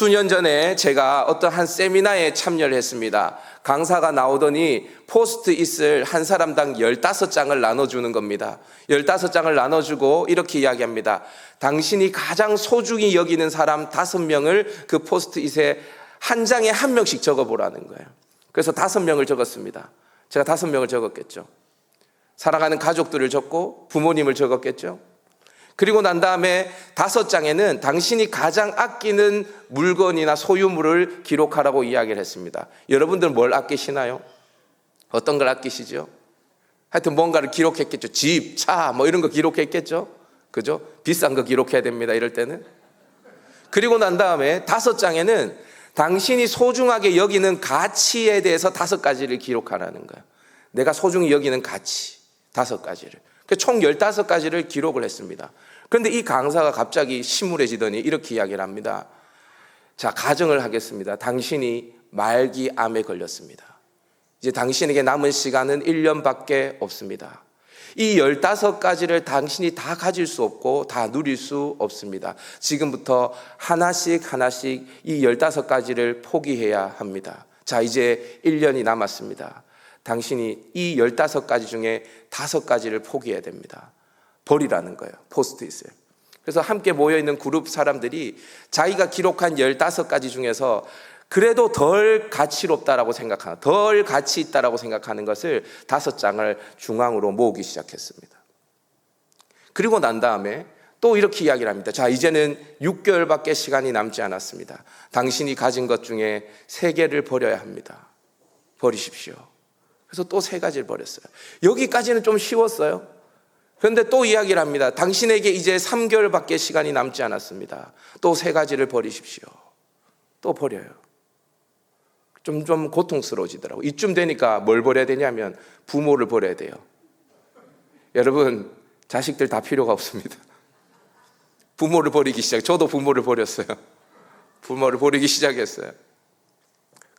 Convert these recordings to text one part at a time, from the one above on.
수년 전에 제가 어떤 한 세미나에 참여를 했습니다. 강사가 나오더니 포스트잇을 한 사람당 15장을 나눠주는 겁니다. 15장을 나눠주고 이렇게 이야기합니다. 당신이 가장 소중히 여기는 사람 5명을 그 포스트잇에 한 장에 한 명씩 적어보라는 거예요. 그래서 5명을 적었습니다. 제가 5명을 적었겠죠. 사랑하는 가족들을 적고 부모님을 적었겠죠. 그리고 난 다음에 5장에는 당신이 가장 아끼는 물건이나 소유물을 기록하라고 이야기를 했습니다. 여러분들 뭘 아끼시나요? 어떤 걸 아끼시죠? 하여튼 뭔가를 기록했겠죠. 집, 차, 뭐 이런 거 기록했겠죠. 그죠? 비싼 거 기록해야 됩니다. 이럴 때는. 그리고 난 다음에 5장에는 당신이 소중하게 여기는 가치에 대해서 5가지를 기록하라는 거예요. 내가 소중히 여기는 가치 5가지를. 총 15가지를 기록을 했습니다. 그런데 이 강사가 갑자기 심울해지더니 이렇게 이야기를 합니다. 자, 가정을 하겠습니다. 당신이 말기암에 걸렸습니다. 이제 당신에게 남은 시간은 1년밖에 없습니다. 이 15가지를 당신이 다 가질 수 없고 다 누릴 수 없습니다. 지금부터 하나씩 이 15가지를 포기해야 합니다. 자, 이제 1년이 남았습니다. 당신이 이 15가지 중에 5가지를 포기해야 됩니다. 버리라는 거예요. 포스트잇을. 그래서 함께 모여있는 그룹 사람들이 자기가 기록한 15가지 중에서 그래도 덜 가치롭다라고 생각하는, 덜 가치 있다라고 생각하는 것을 5장을 중앙으로 모으기 시작했습니다. 그리고 난 다음에 또 이렇게 이야기를 합니다. 자, 이제는 6개월밖에 시간이 남지 않았습니다. 당신이 가진 것 중에 3개를 버려야 합니다. 버리십시오. 그래서 또 3가지를 버렸어요. 여기까지는 좀 쉬웠어요. 그런데 또 이야기를 합니다. 당신에게 이제 3개월밖에 시간이 남지 않았습니다. 또 3가지를 버리십시오. 또 버려요. 좀 고통스러워지더라고요. 이쯤 되니까 뭘 버려야 되냐면 부모를 버려야 돼요. 여러분, 자식들 다 필요가 없습니다. 부모를 버리기 시작. 저도 부모를 버렸어요. 부모를 버리기 시작했어요.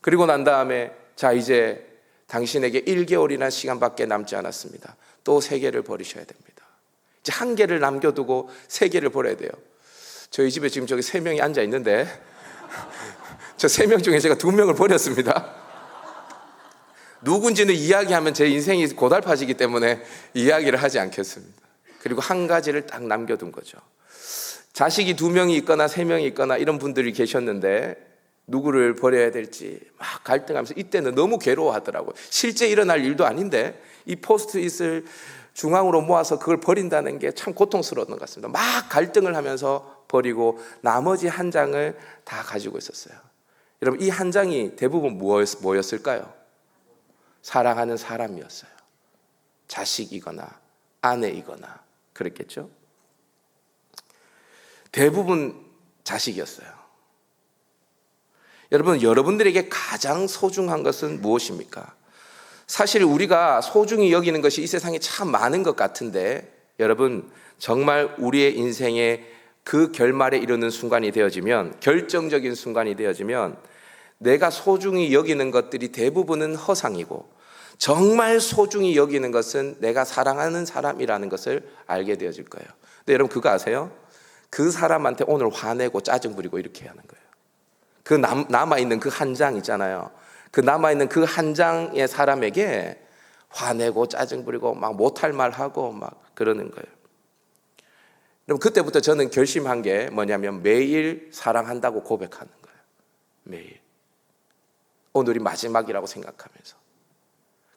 그리고 난 다음에 자, 이제 당신에게 1개월이나 시간밖에 남지 않았습니다. 또 3개를 버리셔야 됩니다. 이제 1개를 남겨두고 3개를 버려야 돼요. 저희 집에 지금 저기 3명이 앉아 있는데 저 3명 중에 제가 2명을 버렸습니다. 누군지는 이야기하면 제 인생이 고달파지기 때문에 이야기를 하지 않겠습니다. 그리고 1가지를 딱 남겨둔 거죠. 자식이 2명이 있거나 3명이 있거나 이런 분들이 계셨는데 누구를 버려야 될지 막 갈등하면서 이때는 너무 괴로워하더라고요. 실제 일어날 일도 아닌데 이 포스트잇을 중앙으로 모아서 그걸 버린다는 게 참 고통스러웠던 것 같습니다. 막 갈등을 하면서 버리고 나머지 1장을 다 가지고 있었어요. 여러분, 이 1장이 대부분 뭐였을까요? 사랑하는 사람이었어요. 자식이거나 아내이거나 그랬겠죠? 대부분 자식이었어요. 여러분, 여러분들에게 가장 소중한 것은 무엇입니까? 사실 우리가 소중히 여기는 것이 이 세상에 참 많은 것 같은데 여러분, 정말 우리의 인생에 그 결말에 이르는 순간이 되어지면, 결정적인 순간이 되어지면 내가 소중히 여기는 것들이 대부분은 허상이고 정말 소중히 여기는 것은 내가 사랑하는 사람이라는 것을 알게 되어질 거예요. 근데 여러분, 그거 아세요? 그 사람한테 오늘 화내고 짜증 부리고 이렇게 하는 거예요. 그 남아있는 그 1장 있잖아요. 그 남아있는 그 1장의 사람에게 화내고 짜증 부리고 막 못할 말 하고 막 그러는 거예요. 그럼 그때부터 저는 결심한 게 뭐냐면 매일 사랑한다고 고백하는 거예요. 매일. 오늘이 마지막이라고 생각하면서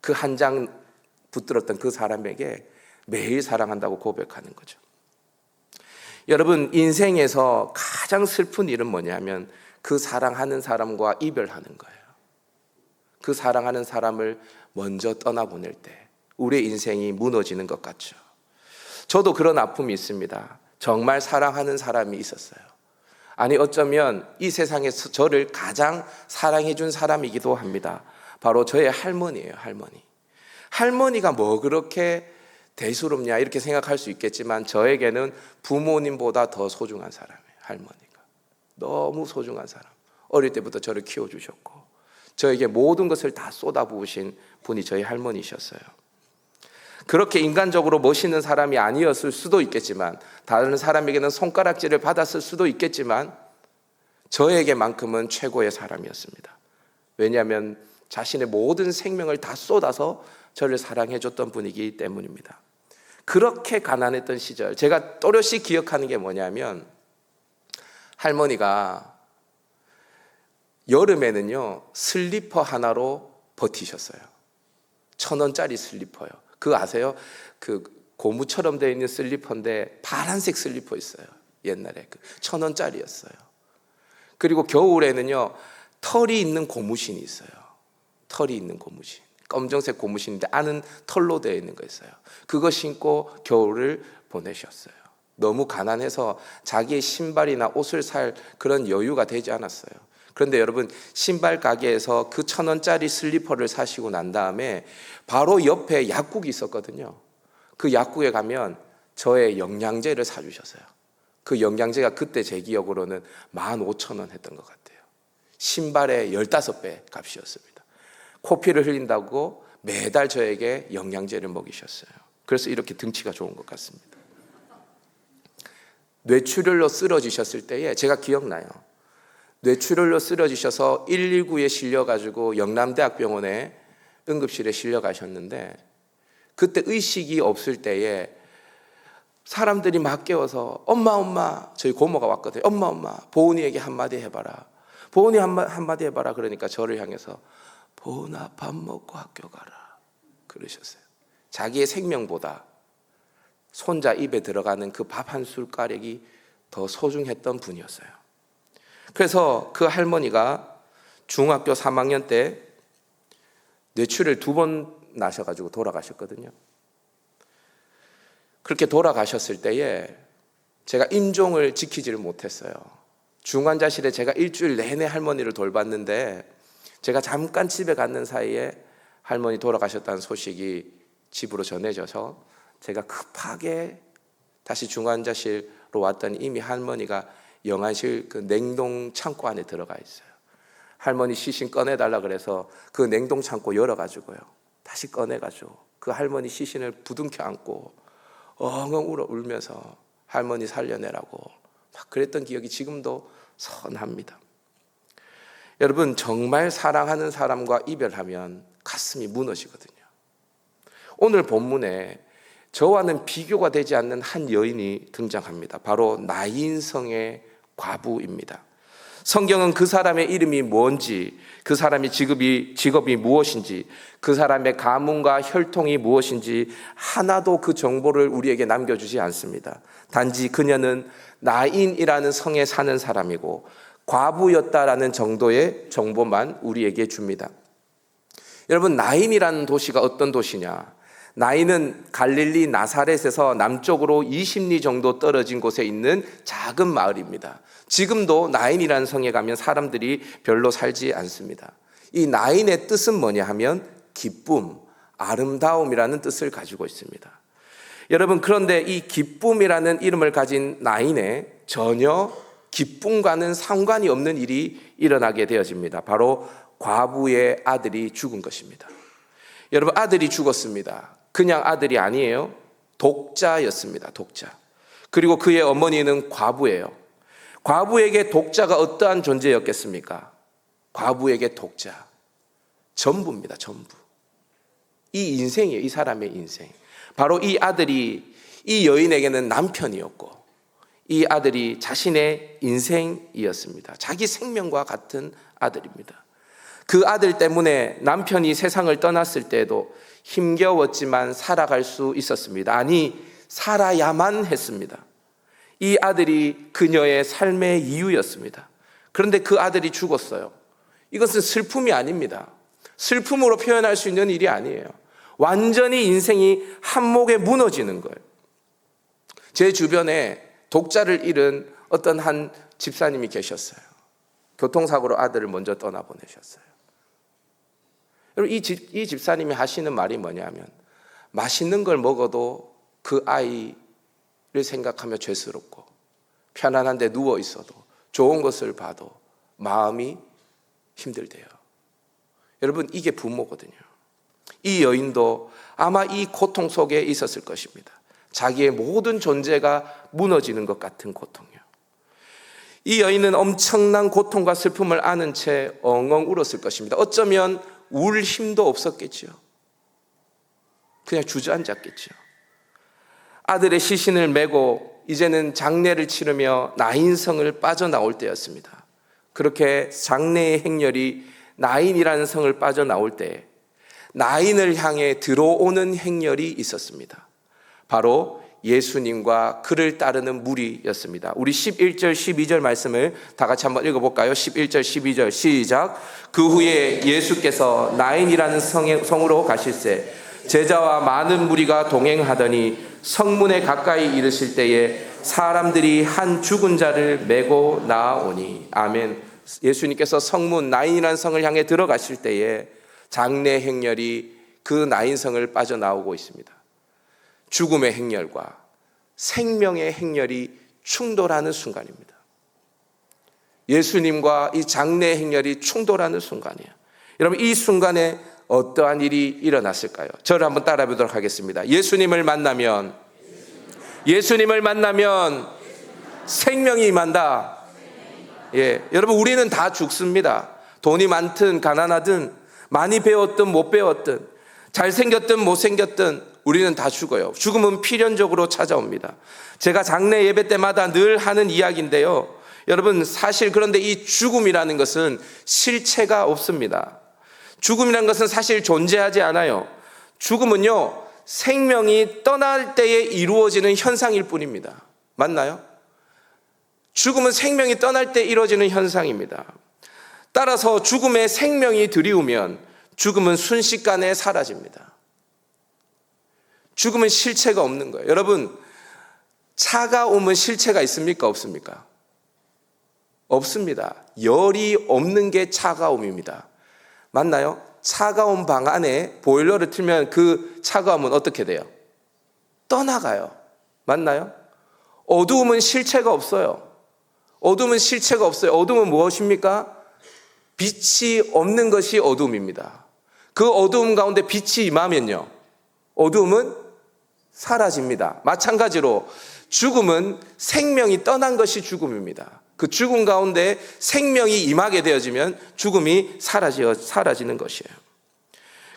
그 1장 붙들었던 그 사람에게 매일 사랑한다고 고백하는 거죠. 여러분, 인생에서 가장 슬픈 일은 뭐냐면 그 사랑하는 사람과 이별하는 거예요. 그 사랑하는 사람을 먼저 떠나보낼 때 우리의 인생이 무너지는 것 같죠. 저도 그런 아픔이 있습니다. 정말 사랑하는 사람이 있었어요. 아니, 어쩌면 이 세상에서 저를 가장 사랑해 준 사람이기도 합니다. 바로 저의 할머니예요. 할머니가 뭐 그렇게 대수롭냐 이렇게 생각할 수 있겠지만 저에게는 부모님보다 더 소중한 사람이에요. 할머니가 너무 소중한 사람. 어릴 때부터 저를 키워주셨고 저에게 모든 것을 다 쏟아부으신 분이 저희 할머니셨어요. 그렇게 인간적으로 멋있는 사람이 아니었을 수도 있겠지만, 다른 사람에게는 손가락질을 받았을 수도 있겠지만, 저에게만큼은 최고의 사람이었습니다. 왜냐하면 자신의 모든 생명을 다 쏟아서 저를 사랑해 줬던 분이기 때문입니다. 그렇게 가난했던 시절, 제가 또렷이 기억하는 게 뭐냐면, 할머니가 여름에는요 슬리퍼 하나로 버티셨어요. 1,000원짜리 슬리퍼요. 그거 아세요? 그 고무처럼 되어 있는 슬리퍼인데 파란색 슬리퍼 있어요. 옛날에 1,000원짜리였어요. 그리고 겨울에는요 털이 있는 고무신이 있어요. 털이 있는 고무신, 검정색 고무신인데 안은 털로 되어 있는 거 있어요. 그거 신고 겨울을 보내셨어요. 너무 가난해서 자기의 신발이나 옷을 살 그런 여유가 되지 않았어요. 그런데 여러분, 신발 가게에서 그 1,000원짜리 슬리퍼를 사시고 난 다음에 바로 옆에 약국이 있었거든요. 그 약국에 가면 저의 영양제를 사주셨어요. 그 영양제가 그때 제 기억으로는 15,000원 했던 것 같아요. 신발의 15배 값이었습니다. 코피를 흘린다고 매달 저에게 영양제를 먹이셨어요. 그래서 이렇게 등치가 좋은 것 같습니다. 뇌출혈로 쓰러지셨을 때에 제가 기억나요. 뇌출혈로 쓰러지셔서 119에 실려가지고 영남대학병원에 응급실에 실려가셨는데, 그때 의식이 없을 때에 사람들이 막 깨워서 엄마 저희 고모가 왔거든요. 엄마 보은이에게 한마디 해봐라. 보은이 한마디 해봐라. 그러니까 저를 향해서 보은아 밥 먹고 학교 가라 그러셨어요. 자기의 생명보다 손자 입에 들어가는 그 밥 한 숟가락이 더 소중했던 분이었어요. 그래서 그 할머니가 중학교 3학년 때 뇌출혈 2번 나셔가지고 돌아가셨거든요. 그렇게 돌아가셨을 때에 제가 임종을 지키지를 못했어요. 중환자실에 제가 일주일 내내 할머니를 돌봤는데, 제가 잠깐 집에 갔는 사이에 할머니 돌아가셨다는 소식이 집으로 전해져서 제가 급하게 다시 중환자실로 왔더니 이미 할머니가 영안실 그 냉동 창고 안에 들어가 있어요. 할머니 시신 꺼내달라 그래서 그 냉동 창고 열어가지고요, 다시 꺼내가지고 그 할머니 시신을 부둥켜 안고 엉엉 울면서 할머니 살려내라고 막 그랬던 기억이 지금도 선합니다. 여러분, 정말 사랑하는 사람과 이별하면 가슴이 무너지거든요. 오늘 본문에 저와는 비교가 되지 않는 한 여인이 등장합니다. 바로 나인성의 과부입니다. 성경은 그 사람의 이름이 뭔지, 그 사람의 직업이 무엇인지, 그 사람의 가문과 혈통이 무엇인지 하나도 그 정보를 우리에게 남겨주지 않습니다. 단지 그녀는 나인이라는 성에 사는 사람이고 과부였다라는 정도의 정보만 우리에게 줍니다. 여러분, 나인이라는 도시가 어떤 도시냐? 나인은 갈릴리 나사렛에서 남쪽으로 20리 정도 떨어진 곳에 있는 작은 마을입니다. 지금도 나인이라는 성에 가면 사람들이 별로 살지 않습니다. 이 나인의 뜻은 뭐냐 하면 기쁨, 아름다움이라는 뜻을 가지고 있습니다. 여러분, 그런데 이 기쁨이라는 이름을 가진 나인에 전혀 기쁨과는 상관이 없는 일이 일어나게 되어집니다. 바로 과부의 아들이 죽은 것입니다. 여러분, 아들이 죽었습니다. 그냥 아들이 아니에요. 독자였습니다. 독자. 그리고 그의 어머니는 과부예요. 과부에게 독자가 어떠한 존재였겠습니까? 과부에게 독자, 전부입니다. 전부. 이 인생이에요. 이 사람의 인생. 바로 이 아들이 이 여인에게는 남편이었고, 이 아들이 자신의 인생이었습니다. 자기 생명과 같은 아들입니다. 그 아들 때문에 남편이 세상을 떠났을 때에도 힘겨웠지만 살아갈 수 있었습니다. 아니, 살아야만 했습니다. 이 아들이 그녀의 삶의 이유였습니다. 그런데 그 아들이 죽었어요. 이것은 슬픔이 아닙니다. 슬픔으로 표현할 수 있는 일이 아니에요. 완전히 인생이 한몫에 무너지는 거예요. 제 주변에 독자를 잃은 어떤 한 집사님이 계셨어요. 교통사고로 아들을 먼저 떠나보내셨어요. 여러분, 이 집사님이 하시는 말이 뭐냐면, 맛있는 걸 먹어도 그 아이를 생각하며 죄스럽고, 편안한데 누워 있어도, 좋은 것을 봐도 마음이 힘들대요. 여러분, 이게 부모거든요. 이 여인도 아마 이 고통 속에 있었을 것입니다. 자기의 모든 존재가 무너지는 것 같은 고통이요. 이 여인은 엄청난 고통과 슬픔을 아는 채 엉엉 울었을 것입니다. 어쩌면 울 힘도 없었겠죠. 그냥 주저앉았겠죠. 아들의 시신을 메고 이제는 장례를 치르며 나인성을 빠져나올 때였습니다. 그렇게 장례의 행렬이 나인이라는 성을 빠져나올 때 나인을 향해 들어오는 행렬이 있었습니다. 바로 예수님과 그를 따르는 무리였습니다. 우리 11절 12절 말씀을 다 같이 한번 읽어볼까요? 11절 12절 시작. 그 후에 예수께서 나인이라는 성으로 가실새 제자와 많은 무리가 동행하더니 성문에 가까이 이르실 때에 사람들이 한 죽은 자를 메고 나오니. 아멘. 예수님께서 성문 나인이라는 성을 향해 들어가실 때에 장례 행렬이 그 나인성을 빠져나오고 있습니다. 죽음의 행렬과 생명의 행렬이 충돌하는 순간입니다. 예수님과 이 장례 행렬이 충돌하는 순간이에요. 여러분, 이 순간에 어떠한 일이 일어났을까요? 저를 한번 따라해 보도록 하겠습니다. 예수님을 만나면 생명이 임한다. 예, 여러분, 우리는 다 죽습니다. 돈이 많든 가난하든 많이 배웠든 못 배웠든 잘생겼든 못생겼든 우리는 다 죽어요. 죽음은 필연적으로 찾아옵니다. 제가 장례 예배 때마다 늘 하는 이야기인데요. 여러분, 사실 그런데 이 죽음이라는 것은 실체가 없습니다. 죽음이라는 것은 사실 존재하지 않아요. 죽음은요, 생명이 떠날 때에 이루어지는 현상일 뿐입니다. 맞나요? 죽음은 생명이 떠날 때 이루어지는 현상입니다. 따라서 죽음에 생명이 들이우면 죽음은 순식간에 사라집니다. 죽음은 실체가 없는 거예요. 여러분, 차가움은 실체가 있습니까? 없습니까? 없습니다. 열이 없는 게 차가움입니다. 맞나요? 차가운 방 안에 보일러를 틀면 그 차가움은 어떻게 돼요? 떠나가요. 맞나요? 어두움은 실체가 없어요. 어둠은 실체가 없어요. 어둠은 무엇입니까? 빛이 없는 것이 어둠입니다. 그 어두움 가운데 빛이 임하면요, 어두움은 사라집니다. 마찬가지로 죽음은 생명이 떠난 것이 죽음입니다. 그 죽음 가운데 생명이 임하게 되어지면 죽음이 사라지는 것이에요.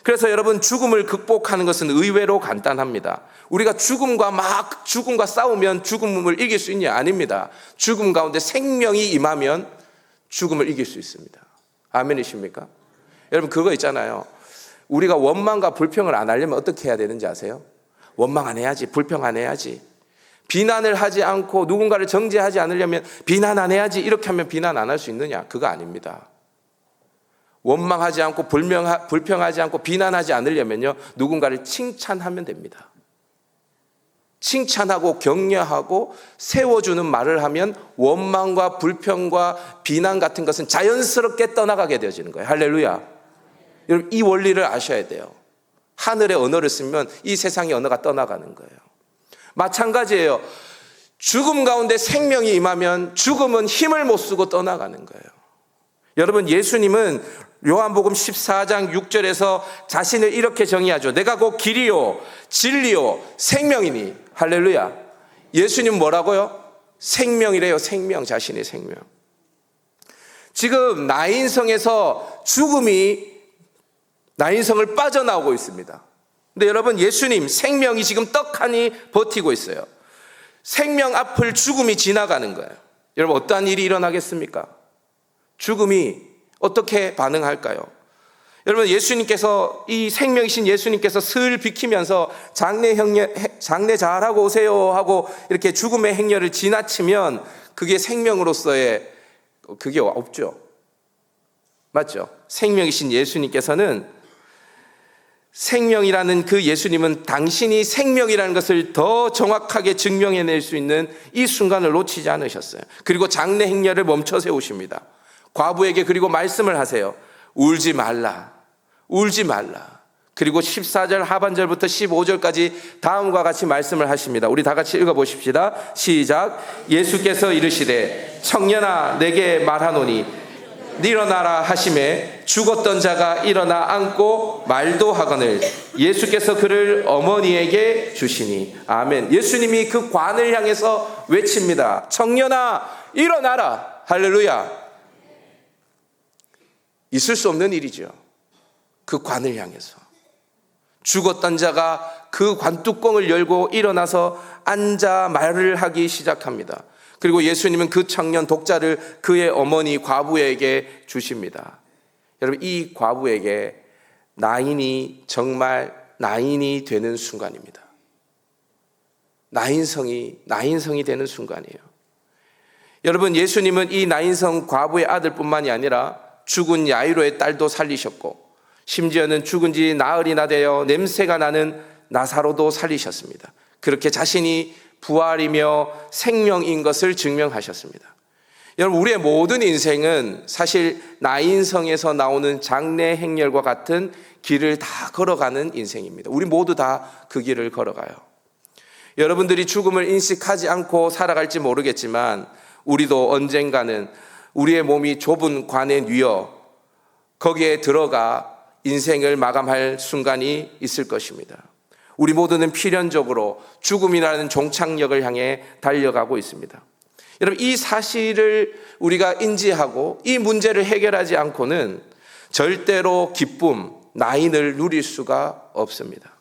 그래서 여러분, 죽음을 극복하는 것은 의외로 간단합니다. 우리가 죽음과 싸우면 죽음을 이길 수 있냐? 아닙니다. 죽음 가운데 생명이 임하면 죽음을 이길 수 있습니다. 아멘이십니까? 여러분, 그거 있잖아요. 우리가 원망과 불평을 안 하려면 어떻게 해야 되는지 아세요? 원망 안 해야지, 불평 안 해야지. 비난을 하지 않고 누군가를 정죄하지 않으려면 비난 안 해야지. 이렇게 하면 비난 안 할 수 있느냐? 그거 아닙니다. 원망하지 않고 불평하지 않고 비난하지 않으려면요, 누군가를 칭찬하면 됩니다. 칭찬하고 격려하고 세워주는 말을 하면 원망과 불평과 비난 같은 것은 자연스럽게 떠나가게 되어지는 거예요. 할렐루야. 여러분, 이 원리를 아셔야 돼요. 하늘의 언어를 쓰면 이 세상의 언어가 떠나가는 거예요. 마찬가지예요. 죽음 가운데 생명이 임하면 죽음은 힘을 못 쓰고 떠나가는 거예요. 여러분, 예수님은 요한복음 14장 6절에서 자신을 이렇게 정의하죠. 내가 곧 길이요 진리요 생명이니. 할렐루야. 예수님 뭐라고요? 생명이래요. 생명, 자신의 생명. 지금 나인성에서 죽음이 나인성을 빠져나오고 있습니다. 근데 여러분, 예수님 생명이 지금 떡하니 버티고 있어요. 생명 앞을 죽음이 지나가는 거예요. 여러분, 어떠한 일이 일어나겠습니까? 죽음이 어떻게 반응할까요? 여러분, 예수님께서, 이 생명이신 예수님께서 슬 비키면서 장례 잘하고 오세요 하고 이렇게 죽음의 행렬을 지나치면 그게 생명으로서의 그게 없죠. 맞죠? 생명이신 예수님께서는, 생명이라는 그 예수님은 당신이 생명이라는 것을 더 정확하게 증명해낼 수 있는 이 순간을 놓치지 않으셨어요. 그리고 장례 행렬을 멈춰 세우십니다. 과부에게 그리고 말씀을 하세요. 울지 말라. 울지 말라. 그리고 14절 하반절부터 15절까지 다음과 같이 말씀을 하십니다. 우리 다 같이 읽어보십시다. 시작. 예수께서 이르시되 청년아 내게 말하노니 일어나라 하심에 죽었던 자가 일어나 앉고 말도 하거늘 예수께서 그를 어머니에게 주시니. 아멘. 예수님이 그 관을 향해서 외칩니다. 청년아 일어나라. 할렐루야. 있을 수 없는 일이죠. 그 관을 향해서 죽었던 자가 그 관뚜껑을 열고 일어나서 앉아 말을 하기 시작합니다. 그리고 예수님은 그 청년 독자를 그의 어머니 과부에게 주십니다. 여러분, 이 과부에게 나인이 정말 나인이 되는 순간입니다. 나인성이 되는 순간이에요. 여러분, 예수님은 이 나인성 과부의 아들뿐만이 아니라 죽은 야이로의 딸도 살리셨고, 심지어는 죽은 지 나흘이나 되어 냄새가 나는 나사로도 살리셨습니다. 그렇게 자신이 부활이며 생명인 것을 증명하셨습니다. 여러분, 우리의 모든 인생은 사실 나인성에서 나오는 장래 행렬과 같은 길을 다 걸어가는 인생입니다. 우리 모두 다 그 길을 걸어가요. 여러분들이 죽음을 인식하지 않고 살아갈지 모르겠지만 우리도 언젠가는 우리의 몸이 좁은 관에 뉘어 거기에 들어가 인생을 마감할 순간이 있을 것입니다. 우리 모두는 필연적으로 죽음이라는 종착역을 향해 달려가고 있습니다. 여러분, 이 사실을 우리가 인지하고 이 문제를 해결하지 않고는 절대로 기쁨, 나인을 누릴 수가 없습니다.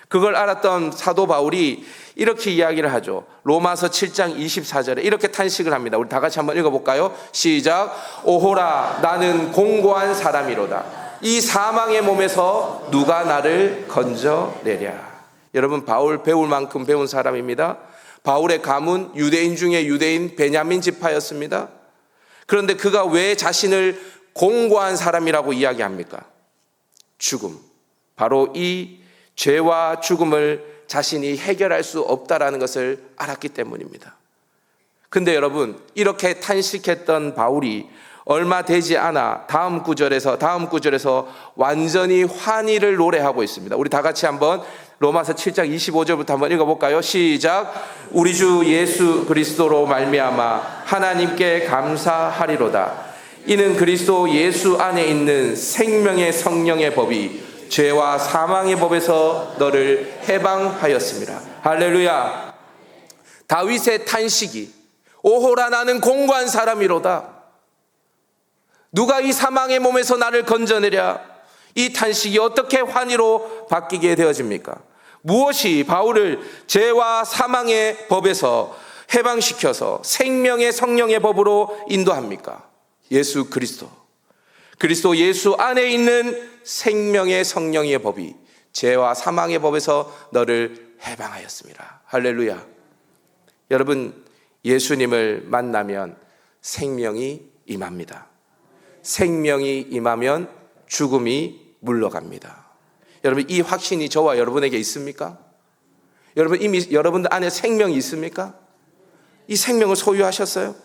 그걸 알았던 사도 바울이 이렇게 이야기를 하죠. 로마서 7장 24절에 이렇게 탄식을 합니다. 우리 다 같이 한번 읽어볼까요? 시작. 오호라, 나는 공고한 사람이로다. 이 사망의 몸에서 누가 나를 건져내랴. 여러분, 바울 배울 만큼 배운 사람입니다. 바울의 가문 유대인 중에 유대인 베냐민 지파였습니다. 그런데 그가 왜 자신을 공고한 사람이라고 이야기합니까? 죽음, 바로 이 죄와 죽음을 자신이 해결할 수 없다라는 것을 알았기 때문입니다. 근데 여러분, 이렇게 탄식했던 바울이 얼마 되지 않아 다음 구절에서 완전히 환희를 노래하고 있습니다. 우리 다 같이 한번 로마서 7장 25절부터 한번 읽어볼까요? 시작. 우리 주 예수 그리스도로 말미암아 하나님께 감사하리로다. 이는 그리스도 예수 안에 있는 생명의 성령의 법이 죄와 사망의 법에서 너를 해방하였습니다. 할렐루야. 다윗의 탄식이 오호라, 나는 공고한 사람이로다. 누가 이 사망의 몸에서 나를 건져내랴. 이 탄식이 어떻게 환희로 바뀌게 되어집니까? 무엇이 바울을 죄와 사망의 법에서 해방시켜서 생명의 성령의 법으로 인도합니까? 예수 그리스도. 그리스도 예수 안에 있는 생명의 성령의 법이 죄와 사망의 법에서 너를 해방하였습니다. 할렐루야. 여러분, 예수님을 만나면 생명이 임합니다. 생명이 임하면 죽음이 물러갑니다. 여러분, 이 확신이 저와 여러분에게 있습니까? 여러분, 이미 여러분들 안에 생명이 있습니까? 이 생명을 소유하셨어요?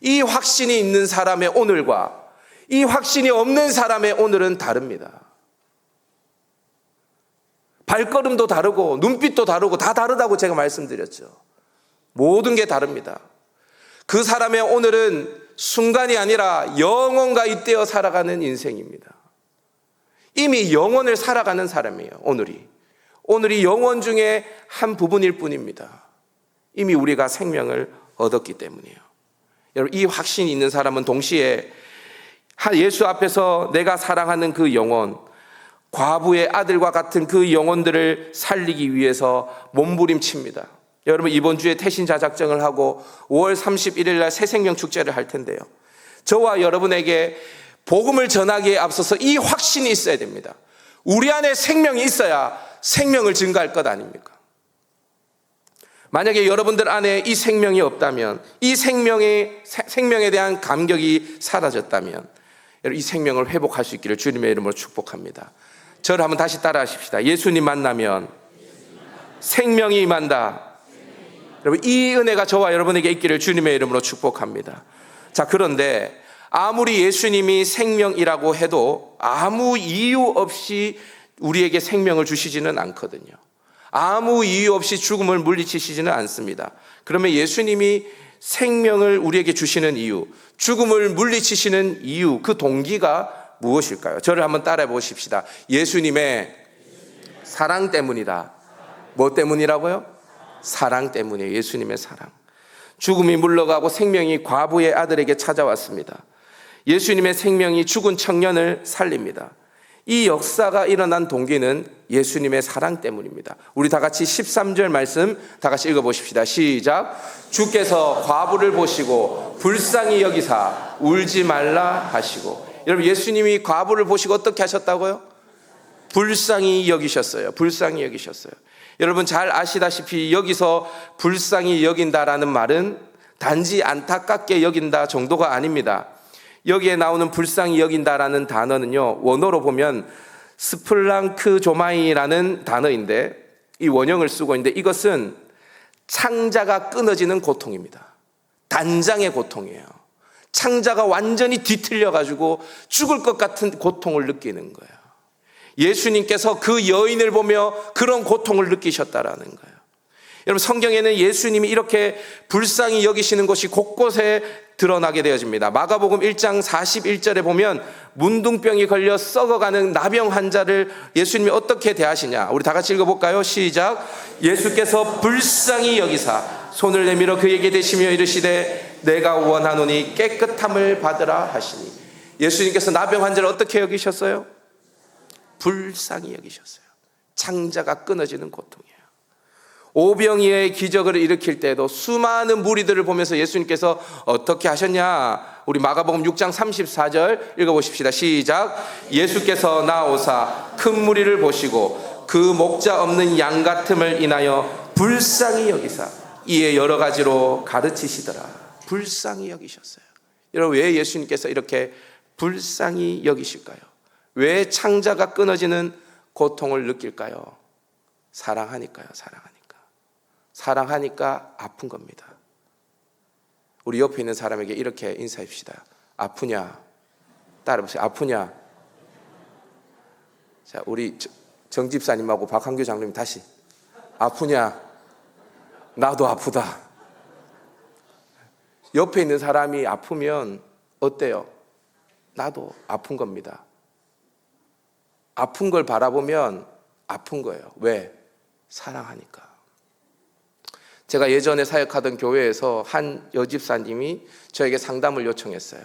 이 확신이 있는 사람의 오늘과 이 확신이 없는 사람의 오늘은 다릅니다. 발걸음도 다르고 눈빛도 다르고 다 다르다고 제가 말씀드렸죠. 모든 게 다릅니다. 그 사람의 오늘은 순간이 아니라 영원과 잇대어 살아가는 인생입니다. 이미 영원을 살아가는 사람이에요. 오늘이 영원 중에 한 부분일 뿐입니다. 이미 우리가 생명을 얻었기 때문이에요. 여러분, 이 확신이 있는 사람은 동시에 예수 앞에서 내가 사랑하는 그 영혼, 과부의 아들과 같은 그 영혼들을 살리기 위해서 몸부림칩니다. 여러분, 이번 주에 태신자 작정을 하고 5월 31일 날 새생명 축제를 할 텐데요. 저와 여러분에게 복음을 전하기에 앞서서 이 확신이 있어야 됩니다. 우리 안에 생명이 있어야 생명을 증거할 것 아닙니까? 만약에 여러분들 안에 이 생명이 없다면, 이 생명에 대한 감격이 사라졌다면, 이 생명을 회복할 수 있기를 주님의 이름으로 축복합니다. 저를 한번 다시 따라 하십시다. 예수님 만나면 생명이 임한다. 여러분, 이 은혜가 저와 여러분에게 있기를 주님의 이름으로 축복합니다. 자, 그런데 아무리 예수님이 생명이라고 해도 아무 이유 없이 우리에게 생명을 주시지는 않거든요. 아무 이유 없이 죽음을 물리치시지는 않습니다. 그러면 예수님이 생명을 우리에게 주시는 이유, 죽음을 물리치시는 이유, 그 동기가 무엇일까요? 저를 한번 따라해 보십시다. 예수님의 사랑 때문이다. 뭐 때문이라고요? 사랑 때문이에요. 예수님의 사랑. 죽음이 물러가고 생명이 과부의 아들에게 찾아왔습니다. 예수님의 생명이 죽은 청년을 살립니다. 이 역사가 일어난 동기는 예수님의 사랑 때문입니다. 우리 다 같이 13절 말씀 다 같이 읽어보십시다. 시작. 주께서 과부를 보시고 불쌍히 여기사 울지 말라 하시고. 여러분, 예수님이 과부를 보시고 어떻게 하셨다고요? 불쌍히 여기셨어요. 불쌍히 여기셨어요. 여러분 잘 아시다시피 여기서 불쌍히 여긴다라는 말은 단지 안타깝게 여긴다 정도가 아닙니다. 여기에 나오는 불쌍히 여긴다라는 단어는요, 원어로 보면 스플랑크조마이라는 단어인데, 이 원형을 쓰고 있는데 이것은 창자가 끊어지는 고통입니다. 단장의 고통이에요. 창자가 완전히 뒤틀려가지고 죽을 것 같은 고통을 느끼는 거예요. 예수님께서 그 여인을 보며 그런 고통을 느끼셨다라는 거예요. 여러분, 성경에는 예수님이 이렇게 불쌍히 여기시는 것이 곳곳에 드러나게 되어집니다. 마가복음 1장 41절에 보면 문둥병이 걸려 썩어가는 나병 환자를 예수님이 어떻게 대하시냐, 우리 다 같이 읽어볼까요? 시작. 예수께서 불쌍히 여기사 손을 내밀어 그에게 대시며 이르시되 내가 원하노니 깨끗함을 받으라 하시니. 예수님께서 나병 환자를 어떻게 여기셨어요? 불쌍히 여기셨어요. 창자가 끊어지는 고통이에요. 오병이어의 기적을 일으킬 때도 수많은 무리들을 보면서 예수님께서 어떻게 하셨냐, 우리 마가복음 6장 34절 읽어보십시다. 시작. 예수께서 나오사 큰 무리를 보시고 그 목자 없는 양 같음을 인하여 불쌍히 여기사 이에 여러 가지로 가르치시더라. 불쌍히 여기셨어요. 여러분, 왜 예수님께서 이렇게 불쌍히 여기실까요? 왜 창자가 끊어지는 고통을 느낄까요? 사랑하니까요. 사랑하니까 아픈 겁니다. 우리 옆에 있는 사람에게 이렇게 인사합시다. 아프냐? 따라해보세요. 아프냐? 자, 우리 정 집사님하고 박한규 장로님 다시. 아프냐? 나도 아프다. 옆에 있는 사람이 아프면 어때요? 나도 아픈 겁니다. 아픈 걸 바라보면 아픈 거예요. 왜? 사랑하니까. 제가 예전에 사역하던 교회에서 한 여집사님이 저에게 상담을 요청했어요.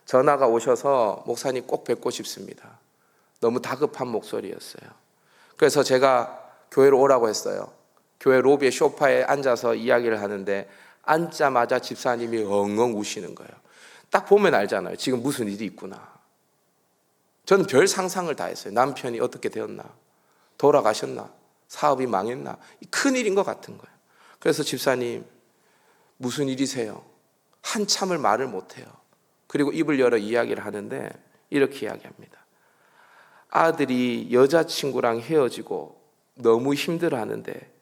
전화가 오셔서 목사님 꼭 뵙고 싶습니다. 너무 다급한 목소리였어요. 그래서 제가 교회로 오라고 했어요. 교회 로비의 소파에 앉아서 이야기를 하는데 앉자마자 집사님이 엉엉 우시는 거예요. 딱 보면 알잖아요. 지금 무슨 일이 있구나. 저는 별 상상을 다 했어요. 남편이 어떻게 되었나? 돌아가셨나? 사업이 망했나? 큰일인 것 같은 거예요. 그래서 집사님, 무슨 일이세요? 한참을 말을 못해요. 그리고 입을 열어 이야기를 하는데 이렇게 이야기합니다. 아들이 여자친구랑 헤어지고 너무 힘들어하는데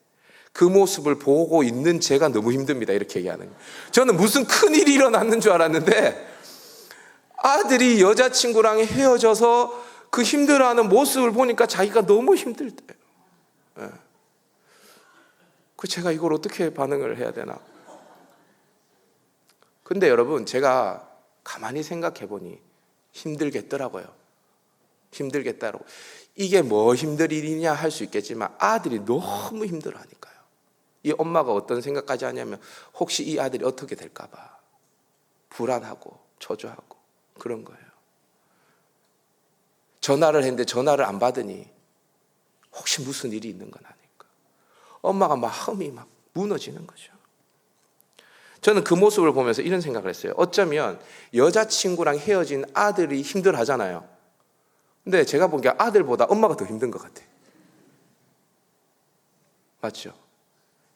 그 모습을 보고 있는 제가 너무 힘듭니다. 이렇게 얘기하는 거예요. 저는 무슨 큰일이 일어났는 줄 알았는데 아들이 여자친구랑 헤어져서 그 힘들어하는 모습을 보니까 자기가 너무 힘들대요. 네. 그 제가 이걸 어떻게 반응을 해야 되나? 근데 여러분, 제가 가만히 생각해 보니 힘들겠더라고요. 힘들겠다라고. 이게 뭐 힘들 일이냐 할 수 있겠지만 아들이 너무 힘들어하니까요. 이 엄마가 어떤 생각까지 하냐면 혹시 이 아들이 어떻게 될까 봐 불안하고 초조하고 그런 거예요. 전화를 했는데 전화를 안 받으니 혹시 무슨 일이 있는 건 아닐까. 엄마가 마음이 막 무너지는 거죠. 저는 그 모습을 보면서 이런 생각을 했어요. 어쩌면 여자친구랑 헤어진 아들이 힘들어하잖아요. 근데 제가 본 게 아들보다 엄마가 더 힘든 것 같아요. 맞죠?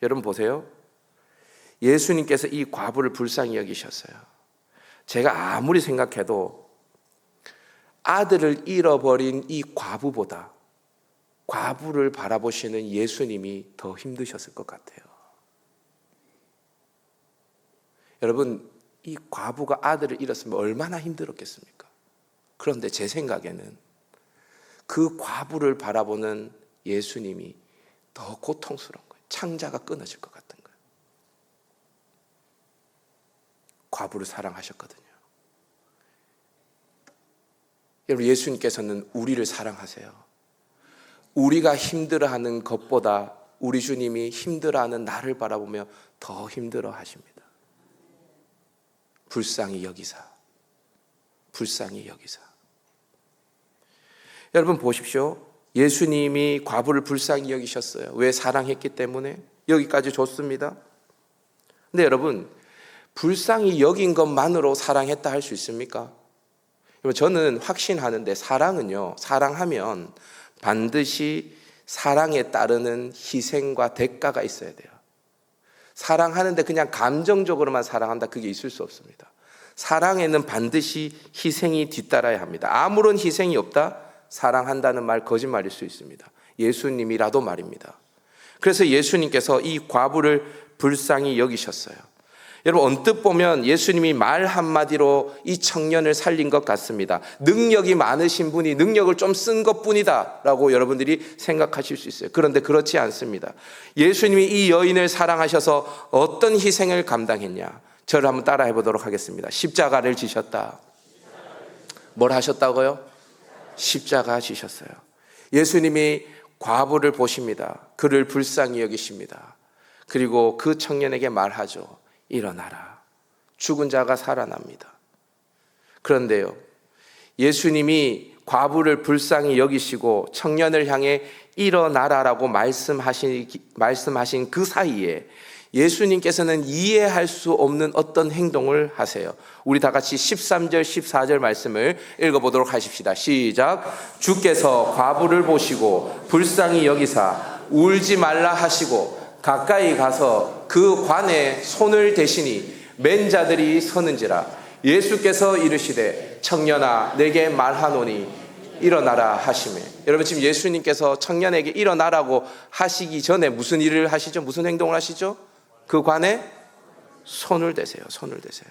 여러분 보세요. 예수님께서 이 과부를 불쌍히 여기셨어요. 제가 아무리 생각해도 아들을 잃어버린 이 과부보다 과부를 바라보시는 예수님이 더 힘드셨을 것 같아요. 여러분, 이 과부가 아들을 잃었으면 얼마나 힘들었겠습니까? 그런데 제 생각에는 그 과부를 바라보는 예수님이 더 고통스러운 거예요. 창자가 끊어질 것 같은 거예요. 과부를 사랑하셨거든요. 여러분, 예수님께서는 우리를 사랑하세요. 우리가 힘들어하는 것보다 우리 주님이 힘들어하는 나를 바라보며 더 힘들어하십니다. 불쌍히 여기사. 불쌍히 여기사. 여러분 보십시오. 예수님이 과부를 불쌍히 여기셨어요. 왜? 사랑했기 때문에. 여기까지 줬습니다. 근데 여러분, 불쌍히 여긴 것만으로 사랑했다 할 수 있습니까? 저는 확신하는데 사랑은요, 사랑하면 반드시 사랑에 따르는 희생과 대가가 있어야 돼요. 사랑하는데 그냥 감정적으로만 사랑한다, 그게 있을 수 없습니다. 사랑에는 반드시 희생이 뒤따라야 합니다. 아무런 희생이 없다? 사랑한다는 말 거짓말일 수 있습니다. 예수님이라도 말입니다. 그래서 예수님께서 이 과부를 불쌍히 여기셨어요. 여러분 언뜻 보면 예수님이 말 한마디로 이 청년을 살린 것 같습니다. 능력이 많으신 분이 능력을 좀 쓴 것뿐이다 라고 여러분들이 생각하실 수 있어요. 그런데 그렇지 않습니다. 예수님이 이 여인을 사랑하셔서 어떤 희생을 감당했냐, 저를 한번 따라해 보도록 하겠습니다. 십자가를 지셨다. 뭘 하셨다고요? 십자가 지셨어요. 예수님이 과부를 보십니다. 그를 불쌍히 여기십니다. 그리고 그 청년에게 말하죠. 일어나라. 죽은 자가 살아납니다. 그런데요, 예수님이 과부를 불쌍히 여기시고 청년을 향해 일어나라라고 말씀하신 그 사이에 예수님께서는 이해할 수 없는 어떤 행동을 하세요. 우리 다 같이 13절 14절 말씀을 읽어보도록 하십시다. 시작. 주께서 과부를 보시고 불쌍히 여기사 울지 말라 하시고 가까이 가서 그 관에 손을 대시니 맨 자들이 서는지라. 예수께서 이르시되 청년아 내게 말하노니 일어나라 하시매. 여러분 지금 예수님께서 청년에게 일어나라고 하시기 전에 무슨 일을 하시죠? 무슨 행동을 하시죠? 그 관에 손을 대세요. 손을 대세요.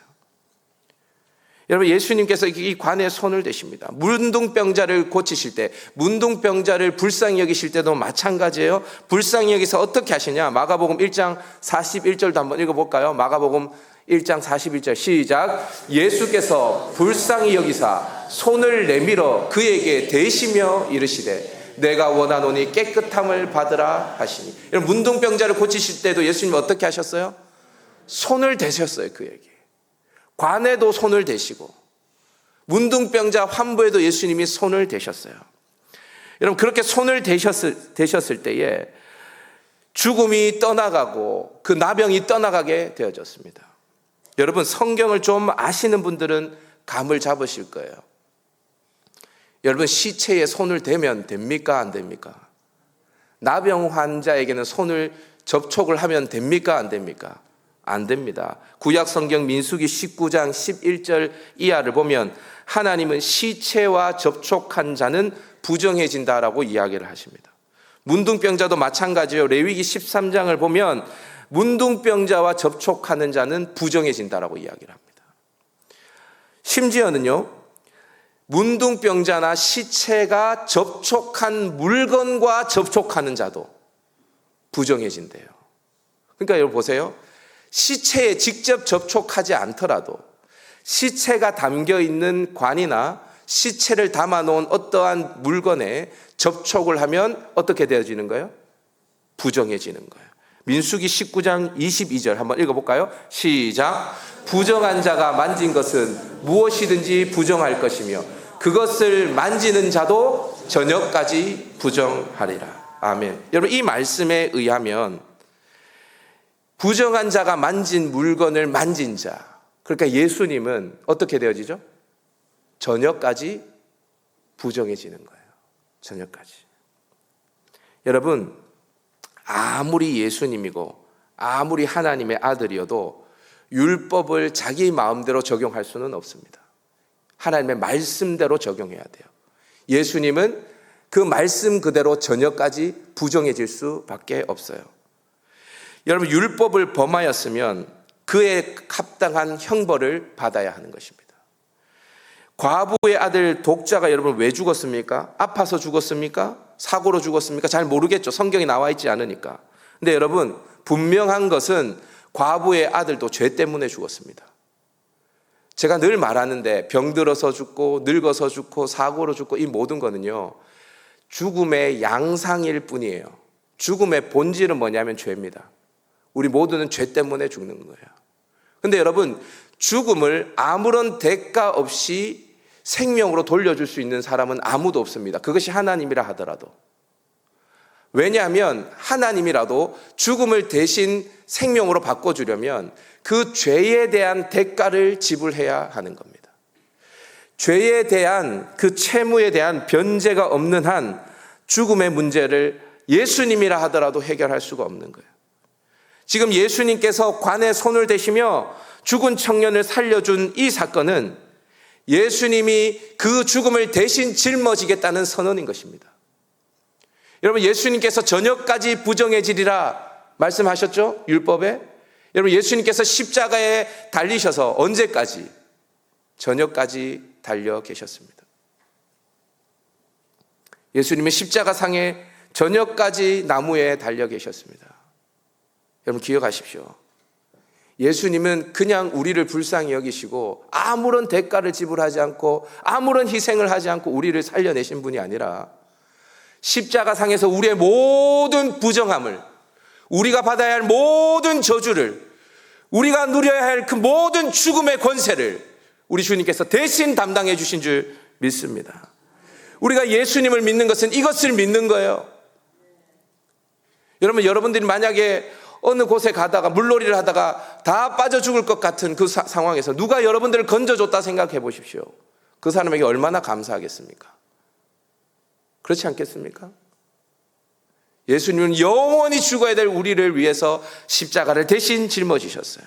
여러분 예수님께서 이 관에 손을 대십니다. 문둥병자를 고치실 때, 문둥병자를 불쌍히 여기실 때도 마찬가지예요. 불쌍히 여기서 어떻게 하시냐? 마가복음 1장 41절도 한번 읽어볼까요? 마가복음 1장 41절 시작. 예수께서 불쌍히 여기사 손을 내밀어 그에게 대시며 이르시되 내가 원하노니 깨끗함을 받으라 하시니. 여러분 문둥병자를 고치실 때도 예수님 어떻게 하셨어요? 손을 대셨어요. 그에게 관에도 손을 대시고 문둥병자 환부에도 예수님이 손을 대셨어요. 여러분 그렇게 손을 대셨을 때에 죽음이 떠나가고 그 나병이 떠나가게 되어졌습니다. 여러분 성경을 좀 아시는 분들은 감을 잡으실 거예요. 여러분 시체에 손을 대면 됩니까? 안 됩니까? 나병 환자에게는 손을 접촉을 하면 됩니까? 안 됩니까? 안 됩니다. 구약 성경 민수기 19장 11절 이하를 보면 하나님은 시체와 접촉한 자는 부정해진다라고 이야기를 하십니다. 문둥병자도 마찬가지예요. 레위기 13장을 보면 문둥병자와 접촉하는 자는 부정해진다라고 이야기를 합니다. 심지어는요, 문둥병자나 시체가 접촉한 물건과 접촉하는 자도 부정해진대요. 그러니까 여러분 보세요. 시체에 직접 접촉하지 않더라도 시체가 담겨있는 관이나 시체를 담아놓은 어떠한 물건에 접촉을 하면 어떻게 되어지는 거예요? 부정해지는 거예요. 민수기 19장 22절 한번 읽어볼까요? 시작. 부정한 자가 만진 것은 무엇이든지 부정할 것이며 그것을 만지는 자도 저녁까지 부정하리라. 아멘. 여러분 이 말씀에 의하면 부정한 자가 만진 물건을 만진 자, 그러니까 예수님은 어떻게 되어지죠? 저녁까지 부정해지는 거예요. 저녁까지. 여러분 아무리 예수님이고 아무리 하나님의 아들이어도 율법을 자기 마음대로 적용할 수는 없습니다. 하나님의 말씀대로 적용해야 돼요. 예수님은 그 말씀 그대로 저녁까지 부정해질 수밖에 없어요. 여러분 율법을 범하였으면 그에 합당한 형벌을 받아야 하는 것입니다. 과부의 아들 독자가 여러분 왜 죽었습니까? 아파서 죽었습니까? 사고로 죽었습니까? 잘 모르겠죠. 성경에 나와 있지 않으니까. 근데 여러분 분명한 것은 과부의 아들도 죄 때문에 죽었습니다. 제가 늘 말하는데 병들어서 죽고 늙어서 죽고 사고로 죽고 이 모든 거는요 죽음의 양상일 뿐이에요. 죽음의 본질은 뭐냐면 죄입니다. 우리 모두는 죄 때문에 죽는 거예요. 근데 여러분 죽음을 아무런 대가 없이 생명으로 돌려줄 수 있는 사람은 아무도 없습니다. 그것이 하나님이라 하더라도. 왜냐하면 하나님이라도 죽음을 대신 생명으로 바꿔주려면 그 죄에 대한 대가를 지불해야 하는 겁니다. 죄에 대한 그 채무에 대한 변제가 없는 한 죽음의 문제를 예수님이라 하더라도 해결할 수가 없는 거예요. 지금 예수님께서 관에 손을 대시며 죽은 청년을 살려준 이 사건은 예수님이 그 죽음을 대신 짊어지겠다는 선언인 것입니다. 여러분, 예수님께서 저녁까지 부정해지리라 말씀하셨죠? 율법에. 여러분, 예수님께서 십자가에 달리셔서 언제까지? 저녁까지 달려 계셨습니다. 예수님은 십자가상에 저녁까지 나무에 달려 계셨습니다. 여러분, 기억하십시오. 예수님은 그냥 우리를 불쌍히 여기시고 아무런 대가를 지불하지 않고 아무런 희생을 하지 않고 우리를 살려내신 분이 아니라 십자가상에서 우리의 모든 부정함을, 우리가 받아야 할 모든 저주를, 우리가 누려야 할 그 모든 죽음의 권세를 우리 주님께서 대신 담당해 주신 줄 믿습니다. 우리가 예수님을 믿는 것은 이것을 믿는 거예요. 여러분, 여러분들이 만약에 어느 곳에 가다가 물놀이를 하다가 다 빠져 죽을 것 같은 그 상황에서 누가 여러분들을 건져줬다 생각해 보십시오. 그 사람에게 얼마나 감사하겠습니까? 그렇지 않겠습니까? 예수님은 영원히 죽어야 될 우리를 위해서 십자가를 대신 짊어지셨어요.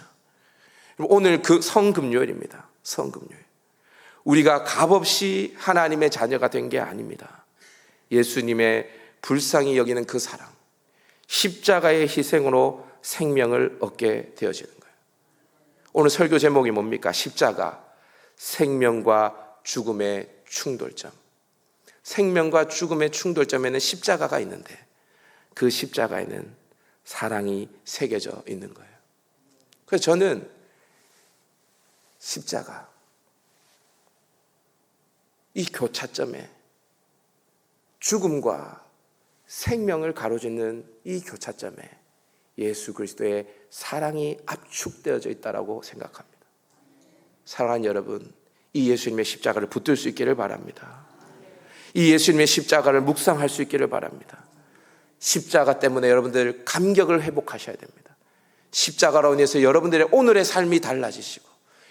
오늘 그 성금요일입니다. 성금요일. 우리가 값없이 하나님의 자녀가 된 게 아닙니다. 예수님의 불쌍히 여기는 그 사랑, 십자가의 희생으로 생명을 얻게 되어지는 거예요. 오늘 설교 제목이 뭡니까? 십자가, 생명과 죽음의 충돌점. 생명과 죽음의 충돌점에는 십자가가 있는데 그 십자가에는 사랑이 새겨져 있는 거예요. 그래서 저는 십자가, 이 교차점에 죽음과 생명을 가로짓는 이 교차점에 예수 그리스도의 사랑이 압축되어져 있다고 생각합니다. 사랑하는 여러분, 이 예수님의 십자가를 붙들 수 있기를 바랍니다. 이 예수님의 십자가를 묵상할 수 있기를 바랍니다. 십자가 때문에 여러분들 감격을 회복하셔야 됩니다. 십자가로 인해서 여러분들의 오늘의 삶이 달라지시고,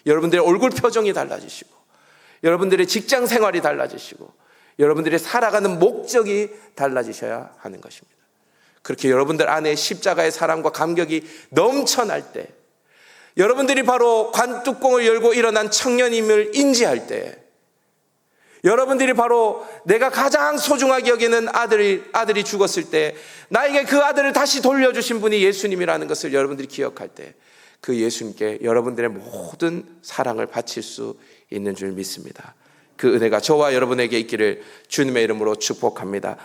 여러분들의 얼굴 표정이 달라지시고, 여러분들의 직장 생활이 달라지시고, 여러분들이 살아가는 목적이 달라지셔야 하는 것입니다. 그렇게 여러분들 안에 십자가의 사랑과 감격이 넘쳐날 때, 여러분들이 바로 관뚜껑을 열고 일어난 청년임을 인지할 때, 여러분들이 바로 내가 가장 소중하게 여기는 아들이 죽었을 때 나에게 그 아들을 다시 돌려주신 분이 예수님이라는 것을 여러분들이 기억할 때 그 예수님께 여러분들의 모든 사랑을 바칠 수 있는 줄 믿습니다. 그 은혜가 저와 여러분에게 있기를 주님의 이름으로 축복합니다.